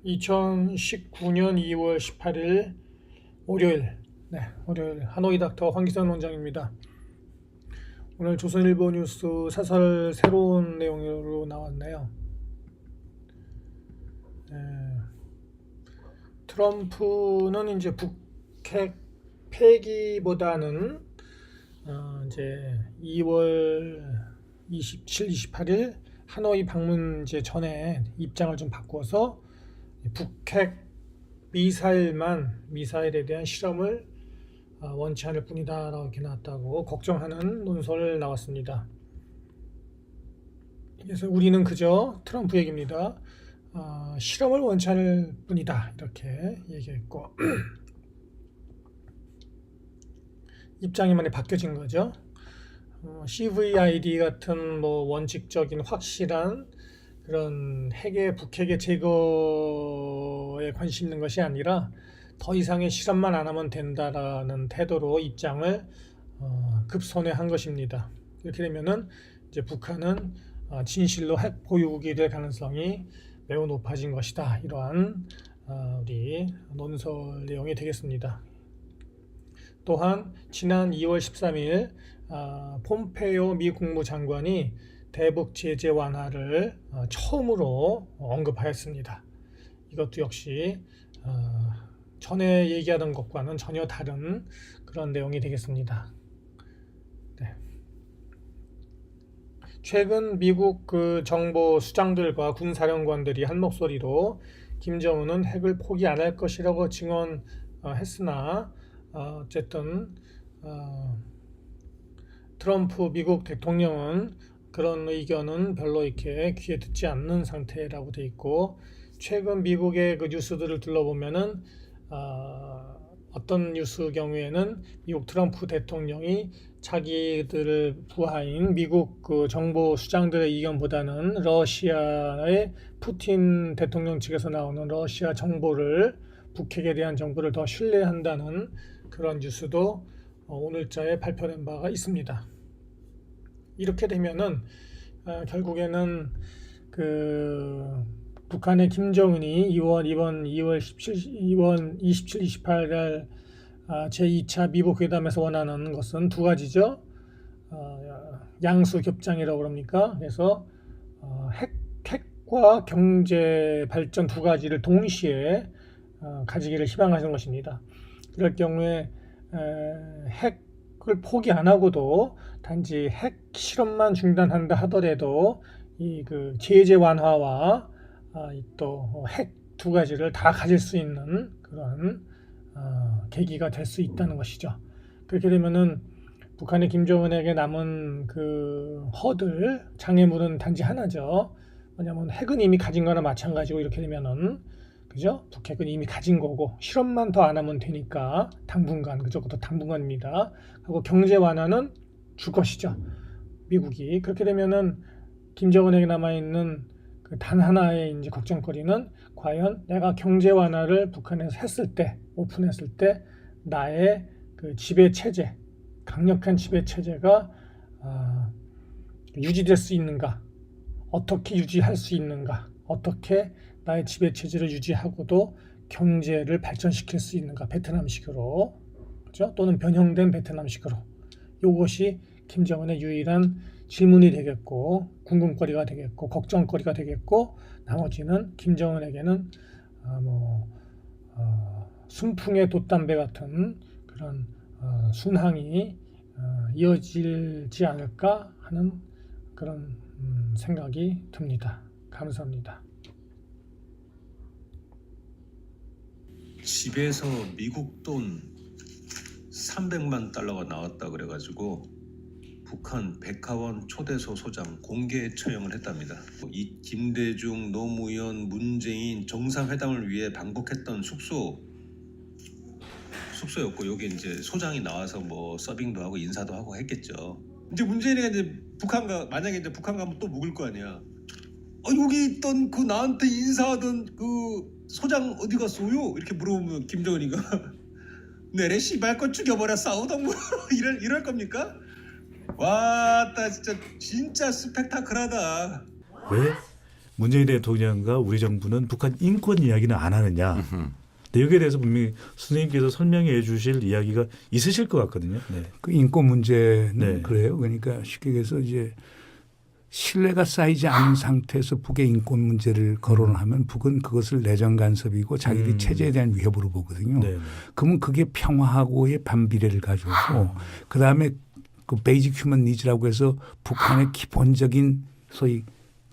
2019년 2월 18일 월요일, 월요일 하노이 닥터 황기선 원장입니다. 오늘 조선일보 뉴스 사설 새로운 내용으로 나왔네요. 트럼프는 이제 북핵 폐기보다는 이제 2월 27, 28일 하노이 방문 이제 전에 입장을 좀 바꿔서 북핵 미사일에 대한 실험을 원치 않을 뿐이다 라고 이렇게 나왔다고 걱정하는 논설을 나왔습니다. 그래서 우리는 그저 트럼프 얘기입니다. 실험을 원치 않을 뿐이다 이렇게 얘기했고 입장이 많이 바뀌어진 거죠. CVID 같은 뭐 원칙적인 확실한 그런 북핵의 제거에 관심 있는 것이 아니라 더 이상의 실험만 안 하면 된다라는 태도로 입장을 급선회한 것입니다. 이렇게 되면은 이제 북한은 진실로 핵 보유국이 될 가능성이 매우 높아진 것이다. 이러한 우리 논설 내용이 되겠습니다. 또한 지난 2월 13일 폼페이오 미 국무장관이 대북 제재 완화를 처음으로 언급하였습니다. 이것도 역시 전에 얘기하던 것과는 전혀 다른 그런 내용이 되겠습니다. 최근 미국 그 정보 수장들과 군사령관들이 한 목소리로 김정은은 핵을 포기 안 할 것이라고 증언했으나 어쨌든 트럼프 미국 대통령은 그런 의견은 별로 이렇게 귀에 듣지 않는 상태라고 돼 있고 최근 미국의 그 뉴스들을 둘러보면은 어떤 뉴스 경우에는 미국 트럼프 대통령이 자기들 부하인 미국 그 정보 수장들의 의견보다는 러시아의 푸틴 대통령 측에서 나오는 러시아 정보를 북핵에 대한 정보를 더 신뢰한다는 그런 뉴스도 오늘자에 발표된 바가 있습니다. 이렇게 되면은 결국에는 그 북한의 김정은이 이번 2월 27, 28일 제2차 미북 회담에서 원하는 것은 두 가지죠. 양수 겹장이라고 그럽니까? 그래서 핵과 경제 발전 두 가지를 동시에 가지기를 희망하는 것입니다. 그럴 경우에 핵을 포기 안 하고도 단지 핵 실험만 중단한다 하더라도 이 그 제재 완화와 또 핵 두 가지를 다 가질 수 있는 그런 계기가 될 수 있다는 것이죠. 그렇게 되면은 북한의 김정은에게 남은 그 장애물은 단지 하나죠. 왜냐하면 핵은 이미 가진 거나 마찬가지고 이렇게 되면은 그죠? 북핵은 이미 가진 거고 실험만 더 안 하면 되니까 당분간 그것도 당분간입니다. 하고 경제 완화는 줄 것이죠. 미국이 그렇게 되면은 김정은에게 남아 있는 그 단 하나의 이제 걱정거리는 과연 내가 경제 완화를 북한에서 오픈했을 때 나의 그 지배 체제, 강력한 지배 체제가 유지될 수 있는가? 어떻게 유지할 수 있는가? 어떻게 나의 지배 체제를 유지하고도 경제를 발전시킬 수 있는가? 베트남식으로, 그렇죠? 또는 변형된 베트남식으로. 이것이 김정은의 유일한 질문이 되겠고, 궁금거리가 되겠고, 걱정거리가 되겠고, 나머지는 김정은에게는 순풍의 돛담배 같은 그런 순항이 이어지지 않을까 하는 그런 생각이 듭니다. 감사합니다. 집에서 미국 돈 300만 달러가 나왔다 그래가지고 북한 백하원 초대소 소장 공개 처형을 했답니다. 이 김대중, 노무현, 문재인 정상회담을 위해 방북했던 숙소였고 여기 이제 소장이 나와서 뭐 서빙도 하고 인사도 하고 했겠죠. 이제 문재인이가 이제 만약에 이제 북한 가면 또 묵을 거 아니야. 여기 있던 그 나한테 인사하던 그 소장 어디 갔어요? 이렇게 물어보면 김정은이가 내래 씨발거 죽여버려 싸우던 뭐 이럴 겁니까? 와, 나 진짜 스펙타클하다. 왜? 문재인 대통령과 우리 정부는 북한 인권 이야기는 안 하느냐. 근데 여기에 대해서 분명히 선생님께서 설명해 주실 이야기가 있으실 것 같거든요. 네. 그 인권 문제는 네. 그래요. 그러니까 쉽게 얘기해서 이제 신뢰가 쌓이지 않은 상태에서 북의 인권 문제를 거론을 하면 북은 그것을 내정 간섭이고 자기들이 체제에 대한 위협으로 보거든요. 네. 그러면 그게 평화하고의 반비례를 가져오고 그다음에 그 베이직 휴먼 니즈라고 해서 북한의 기본적인 소위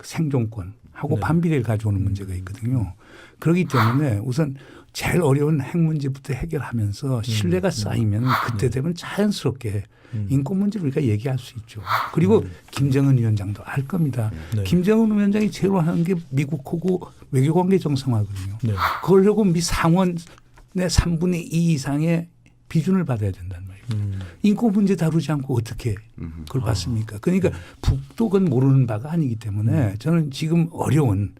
생존권하고 네. 반비례를 가져오는 문제가 있거든요. 그렇기 때문에 우선 제일 어려운 핵 문제부터 해결하면서 신뢰가 쌓이면 그때 되면 자연스럽게 인권 문제를 우리가 얘기할 수 있죠. 그리고 김정은 위원장도 알 겁니다. 네. 김정은 위원장이 제일 하는 게 미국하고 외교관계 정상화거든요. 네. 그러려고 미 상원의 3분의 2 이상의 비준을 받아야 된단 말이에요. 인권 문제 다루지 않고 어떻게 그걸 받습니까? 그러니까 북도 그건 모르는 바가 아니기 때문에 저는 지금 어려운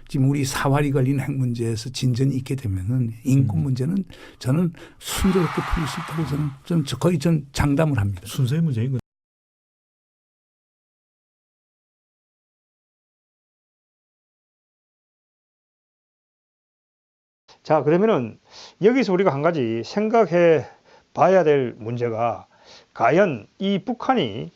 지금 우리 사활이 걸린 핵 문제에서 진전이 있게 되면은 인권 문제는 저는 순조롭게 풀릴 수 있다고 저는 거의 전 장담을 합니다. 순서의 문제인 건. 자, 그러면은 여기서 우리가 한 가지 생각해 봐야 될 문제가 과연 이 북한이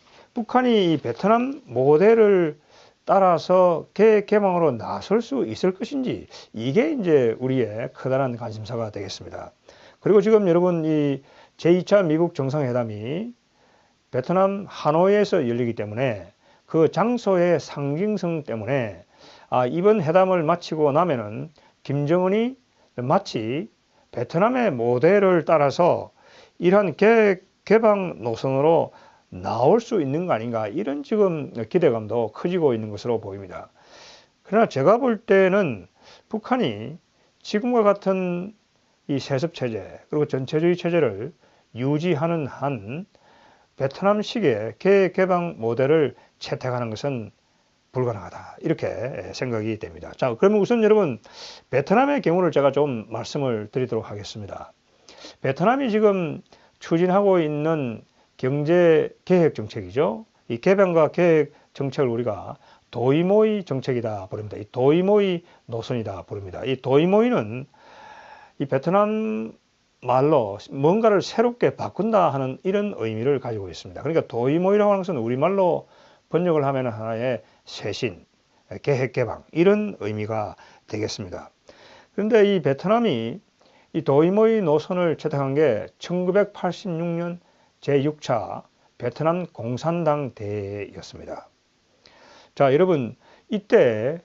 이 베트남 모델을 따라서 개방으로 나설 수 있을 것인지 이게 이제 우리의 커다란 관심사가 되겠습니다. 그리고 지금 여러분 이 제2차 미국 정상회담이 베트남 하노이에서 열리기 때문에 그 장소의 상징성 때문에 이번 회담을 마치고 나면은 김정은이 마치 베트남의 모델을 따라서 이러한 개방 노선으로 나올 수 있는 거 아닌가 이런 지금 기대감도 커지고 있는 것으로 보입니다. 그러나 제가 볼 때는 북한이 지금과 같은 이 세습 체제 그리고 전체주의 체제를 유지하는 한 베트남식의 개방 모델을 채택하는 것은 불가능하다 이렇게 생각이 됩니다. 자, 그러면 우선 여러분 베트남의 경우를 제가 좀 말씀을 드리도록 하겠습니다. 베트남이 지금 추진하고 있는 경제 계획 정책이죠. 이 개방과 계획 정책을 우리가 도이모이 정책이다 부릅니다. 이 도이모이 노선이다 부릅니다. 이 도이모이는 이 베트남 말로 뭔가를 새롭게 바꾼다 하는 이런 의미를 가지고 있습니다. 그러니까 도이모이라고 하는 것은 우리말로 번역을 하면 하나의 쇄신, 계획 개방 이런 의미가 되겠습니다. 그런데 이 베트남이 이 도이모이 노선을 채택한 게 1986년 제6차 베트남 공산당 대회였습니다. 자, 여러분 이때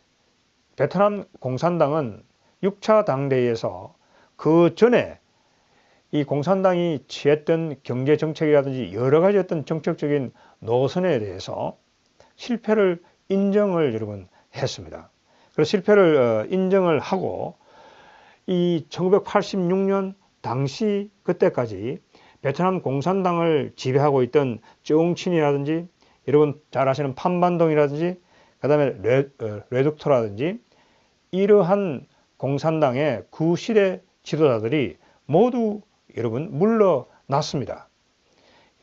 베트남 공산당은 6차 당대회에서 그 전에 이 공산당이 취했던 경제 정책이라든지 여러 가지 어떤 정책적인 노선에 대해서 실패를 인정을 여러분 했습니다. 그래서 실패를 인정을 하고 이 1986년 당시 그때까지 베트남 공산당을 지배하고 있던 쩌웅친이라든지 여러분 잘 아시는 판반동이라든지 그다음에 레둑토라든지 이러한 공산당의 구시대 지도자들이 모두 여러분 물러났습니다.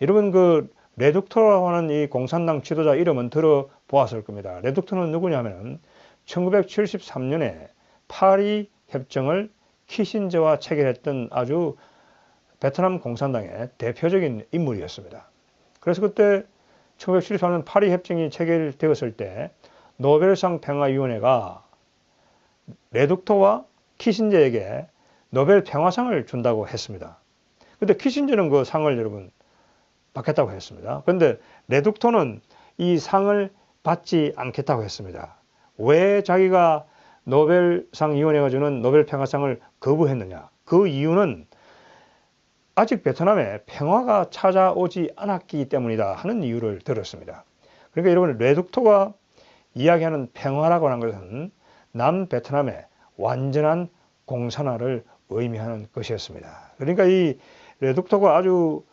여러분 그 레둑토라고 하는 이 공산당 지도자 이름은 들어보았을 겁니다. 레둑토는 누구냐면 1973년에 파리 협정을 키신저와 체결했던 아주 베트남 공산당의 대표적인 인물이었습니다. 그래서 그때 1973년 파리 협정이 체결되었을 때 노벨상 평화위원회가 레둑토와 키신저에게 노벨 평화상을 준다고 했습니다. 근데 키신저는 그 상을 여러분 받겠다고 했습니다. 그런데 레둑토는 이 상을 받지 않겠다고 했습니다. 왜 자기가 노벨상 위원회가 주는 노벨 평화상을 거부했느냐? 그 이유는 아직 베트남에 평화가 찾아오지 않았기 때문이다 하는 이유를 들었습니다. 그러니까 여러분 레둑토가 이야기하는 평화라고 하는 것은 남베트남의 완전한 공산화를 의미하는 것이었습니다. 그러니까 이 레둑토가 아주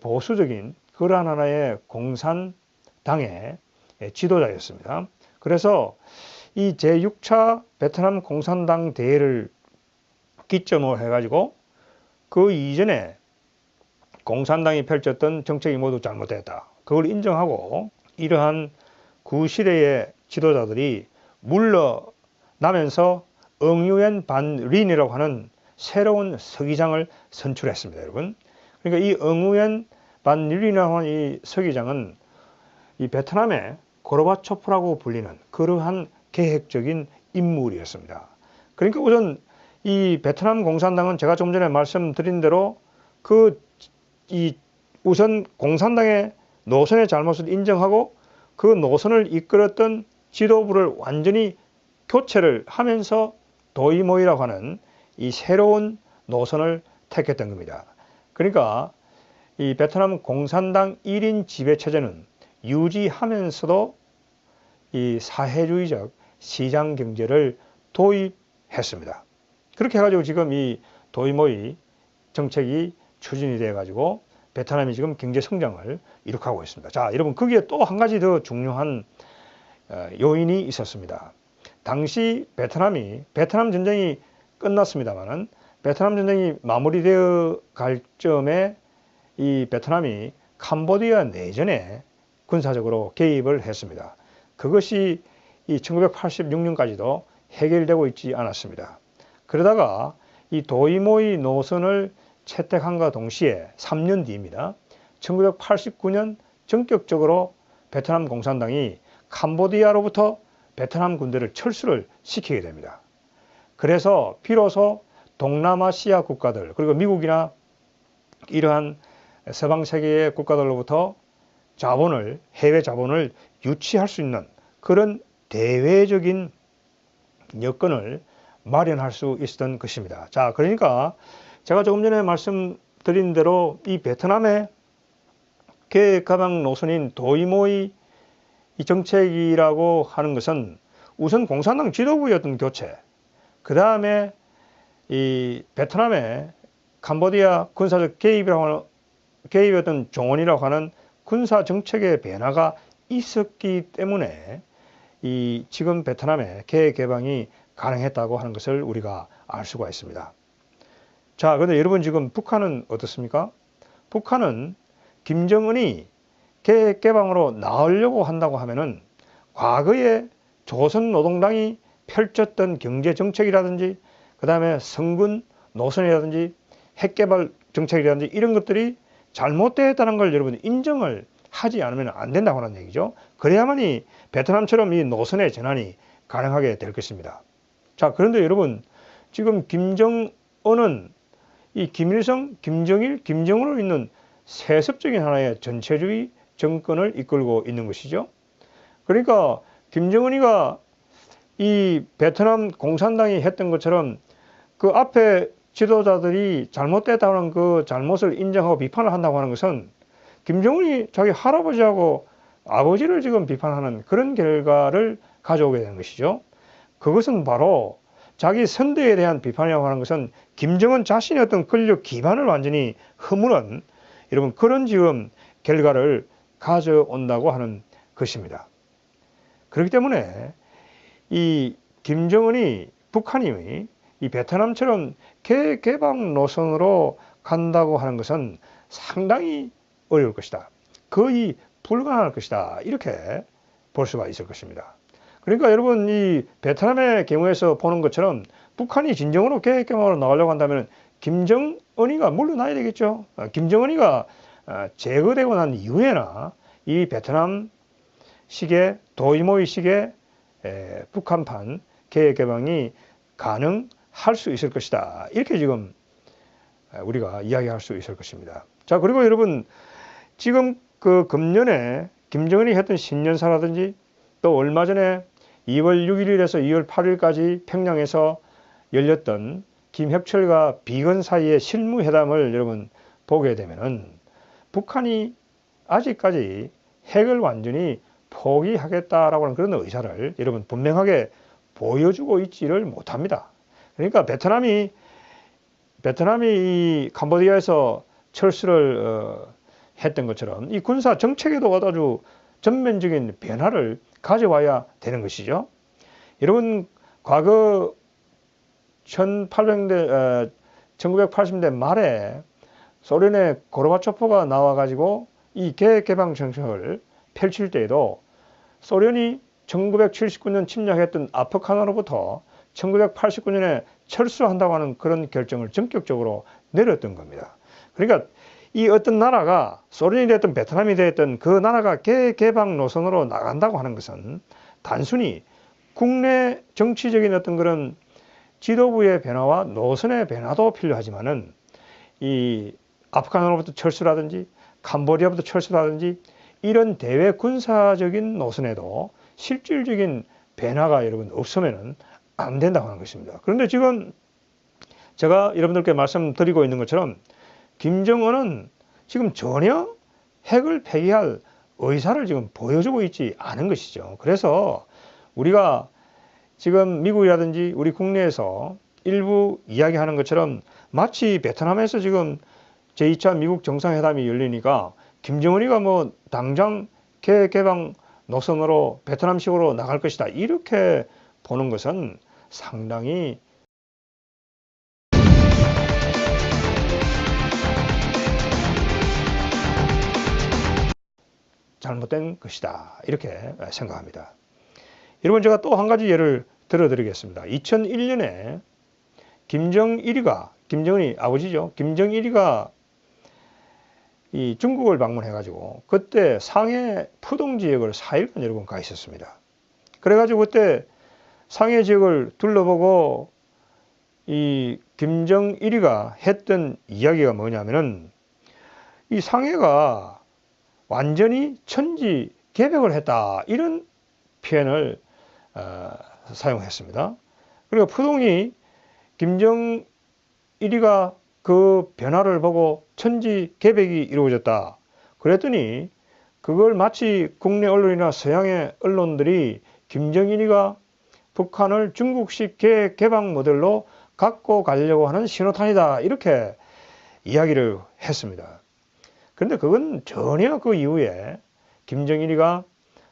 보수적인 그러한 하나의 공산당의 지도자였습니다. 그래서 이 제6차 베트남 공산당 대회를 기점으로 해가지고 그 이전에 공산당이 펼쳤던 정책이 모두 잘못됐다. 그걸 인정하고 이러한 구시대의 지도자들이 물러나야 나면서 응유엔 반 린이라고 하는 새로운 서기장을 선출했습니다, 여러분. 그러니까 이 응유엔 반 린이라고 하는 이 서기장은 이 베트남의 고르바초프라고 불리는 그러한 계획적인 인물이었습니다. 그러니까 우선 이 베트남 공산당은 제가 좀 전에 말씀드린 대로 우선 공산당의 노선의 잘못을 인정하고 그 노선을 이끌었던 지도부를 완전히 교체를 하면서 도이모이라고 하는 이 새로운 노선을 택했던 겁니다. 그러니까 이 베트남 공산당 1인 지배체제는 유지하면서도 이 사회주의적 시장 경제를 도입했습니다. 그렇게 해가지고 지금 이 도이모이 정책이 추진이 돼가지고 베트남이 지금 경제 성장을 이룩하고 있습니다. 자, 여러분 거기에 또 한 가지 더 중요한 요인이 있었습니다. 당시 베트남 전쟁이 끝났습니다만은 베트남 전쟁이 마무리되어 갈 점에 이 베트남이 캄보디아 내전에 군사적으로 개입을 했습니다. 그것이 이 1986년까지도 해결되고 있지 않았습니다. 그러다가 이 도이모이 노선을 채택함과 동시에 3년 뒤입니다. 1989년 전격적으로 베트남 공산당이 캄보디아로부터 베트남 군대를 철수를 시키게 됩니다. 그래서 비로소 동남아시아 국가들 그리고 미국이나 이러한 서방 세계의 국가들로부터 해외 자본을 유치할 수 있는 그런 대외적인 여건을 마련할 수 있었던 것입니다. 자, 그러니까 제가 조금 전에 말씀드린 대로 이 베트남의 계획가방 노선인 도이모이 이 정책이라고 하는 것은 우선 공산당 지도부의 어떤 교체, 그 다음에 이 베트남의 캄보디아 군사적 개입의 어떤 종언이라고 하는 군사 정책의 변화가 있었기 때문에 이 지금 베트남의 계획 개방이 가능했다고 하는 것을 우리가 알 수가 있습니다. 자, 그런데 여러분 지금 북한은 어떻습니까? 북한은 김정은이 계획 개방으로 나오려고 한다고 하면은 과거에 조선노동당이 펼쳤던 경제 정책이라든지 그 다음에 성군 노선이라든지 핵개발 정책이라든지 이런 것들이 잘못되었다는 걸 여러분 인정을 하지 않으면 안 된다고 하는 얘기죠. 그래야만이 베트남처럼 이 노선의 전환이 가능하게 될 것입니다. 자, 그런데 여러분 지금 김정은은 이 김일성, 김정일, 김정은으로 있는 세습적인 하나의 전체주의 정권을 이끌고 있는 것이죠. 그러니까 김정은이가 이 베트남 공산당이 했던 것처럼 그 앞에 지도자들이 잘못됐다는 그 잘못을 인정하고 비판을 한다고 하는 것은 김정은이 자기 할아버지하고 아버지를 지금 비판하는 그런 결과를 가져오게 되는 것이죠. 그것은 바로 자기 선대에 대한 비판이라고 하는 것은 김정은 자신의 어떤 권력 기반을 완전히 허무는 여러분 그런 지금 결과를 가져온다고 하는 것입니다. 그렇기 때문에 이 김정은이 북한이 이 베트남처럼 개방 노선으로 간다고 하는 것은 상당히 어려울 것이다. 거의 불가능할 것이다. 이렇게 볼 수가 있을 것입니다. 그러니까 여러분 이 베트남의 경우에서 보는 것처럼 북한이 진정으로 개방으로 나가려고 한다면 김정은이가 물러나야 되겠죠. 김정은이가 제거되고 난 이후에나 이 베트남식의 도이모이식의 북한판 계획 개방이 가능할 수 있을 것이다. 이렇게 지금 우리가 이야기할 수 있을 것입니다. 자, 그리고 여러분 지금 그 금년에 김정은이 했던 신년사라든지 또 얼마 전에 2월 6일에서 2월 8일까지 평양에서 열렸던 김혁철과 비건 사이의 실무회담을 여러분 보게 되면은 북한이 아직까지 핵을 완전히 포기하겠다라고 하는 그런 의사를 여러분 분명하게 보여주고 있지를 못합니다. 그러니까 베트남이 이 캄보디아에서 철수를 했던 것처럼 이 군사 정책에도 아주 전면적인 변화를 가져와야 되는 것이죠. 여러분 과거 1980년대 말에 소련의 고르바초프가 나와가지고 이 계획 개방 정책을 펼칠 때에도 소련이 1979년 침략했던 아프간으로부터 1989년에 철수한다고 하는 그런 결정을 전격적으로 내렸던 겁니다. 그러니까 이 어떤 나라가 소련이 됐든 베트남이 됐든 그 나라가 개방 노선으로 나간다고 하는 것은 단순히 국내 정치적인 어떤 그런 지도부의 변화와 노선의 변화도 필요하지만은 이 아프간으로부터 철수라든지 캄보디아부터 철수라든지 이런 대외 군사적인 노선에도 실질적인 변화가 여러분 없으면은 안 된다고 하는 것입니다. 그런데 지금 제가 여러분들께 말씀드리고 있는 것처럼 김정은은 지금 전혀 핵을 폐기할 의사를 지금 보여주고 있지 않은 것이죠. 그래서 우리가 지금 미국이라든지 우리 국내에서 일부 이야기하는 것처럼 마치 베트남에서 지금 제2차 미국 정상회담이 열리니까 김정은이가 뭐 당장 개방 노선으로 베트남식으로 나갈 것이다 이렇게 보는 것은 상당히 잘못된 것이다 이렇게 생각합니다. 여러분 제가 또 한 가지 예를 들어드리겠습니다. 2001년에 김정은이 아버지죠. 김정일이가 이 중국을 방문해가지고 그때 상해 푸동 지역을 4일간 여러분 가 있었습니다. 그래가지고 그때 상해 지역을 둘러보고 이 김정일이가 했던 이야기가 뭐냐면은 이 상해가 완전히 천지 개벽을 했다 이런 표현을 사용했습니다. 그리고 푸동이 김정일이가 그 변화를 보고 천지 개벽이 이루어졌다. 그랬더니 그걸 마치 국내 언론이나 서양의 언론들이 김정일이가 북한을 중국식 개방 모델로 갖고 가려고 하는 신호탄이다. 이렇게 이야기를 했습니다. 그런데 그건 전혀 그 이후에 김정일이가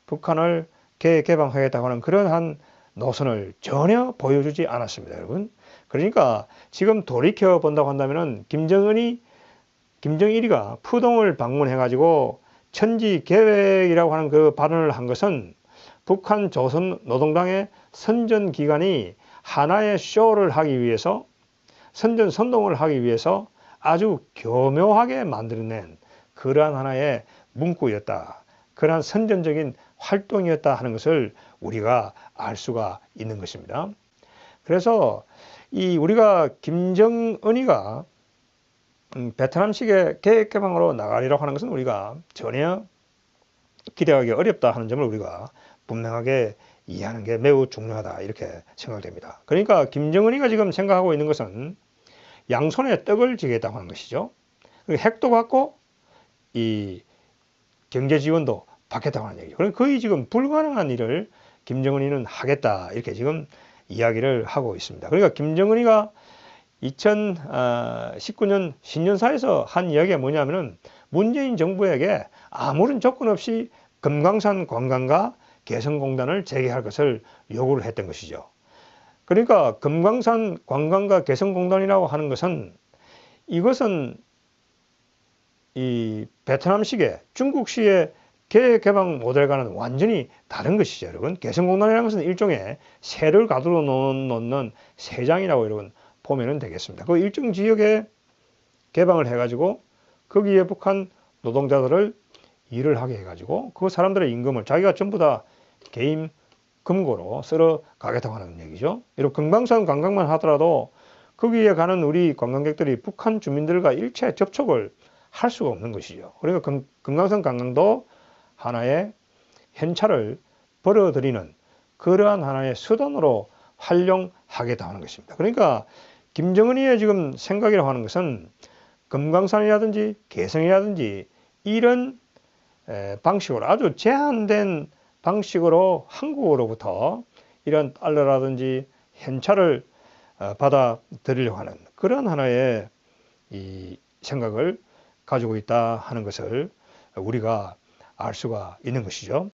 북한을 개방하겠다고 하는 그러한 노선을 전혀 보여주지 않았습니다, 여러분. 그러니까 지금 돌이켜 본다고 한다면은 김정일이가 푸동을 방문해가지고 천지 계획이라고 하는 그 발언을 한 것은 북한 조선노동당의 선전기관이 하나의 쇼를 하기 위해서 선전선동을 하기 위해서 아주 교묘하게 만들어낸 그러한 하나의 문구였다. 그러한 선전적인 활동이었다 하는 것을 우리가 알 수가 있는 것입니다. 그래서 우리가 김정은이가 베트남식의 개방으로 나가리라고 하는 것은 우리가 전혀 기대하기 어렵다 하는 점을 우리가 분명하게 이해하는 게 매우 중요하다 이렇게 생각됩니다. 그러니까 김정은이가 지금 생각하고 있는 것은 양손에 떡을 쥐겠다고 하는 것이죠. 핵도 갖고 이 경제 지원도 받겠다고 하는 얘기죠. 그럼 거의 지금 불가능한 일을 김정은이는 하겠다 이렇게 지금 이야기를 하고 있습니다. 그러니까 김정은이가 2019년 신년사에서 한 이야기가 뭐냐면은 문재인 정부에게 아무런 조건 없이 금강산 관광과 개성공단을 재개할 것을 요구를 했던 것이죠. 그러니까 금강산 관광과 개성공단이라고 하는 것은 이것은 이 베트남식의 중국식의 개방 모델과는 완전히 다른 것이죠, 여러분. 개성공단이라는 것은 일종의 새를 가두어 놓는 새장이라고 여러분 보면 되겠습니다. 그 일정 지역에 개방을 해가지고 거기에 북한 노동자들을 일을 하게 해가지고 그 사람들의 임금을 자기가 전부 다 개인 금고로 쓸어 가겠다고 하는 얘기죠. 이런 금강산 관광만 하더라도 거기에 가는 우리 관광객들이 북한 주민들과 일체 접촉을 할 수가 없는 것이죠. 그러니까 금강산 관광도 하나의 현찰을 벌어들이는 그러한 하나의 수단으로 활용하겠다 하는 것입니다. 그러니까 김정은이의 지금 생각이라고 하는 것은 금강산이라든지 개성이라든지 이런 방식으로 아주 제한된 방식으로 한국으로부터 이런 달러라든지 현찰을 받아들이려고 하는 그런 하나의 이 생각을 가지고 있다 하는 것을 우리가 알 수가 있는 것이죠.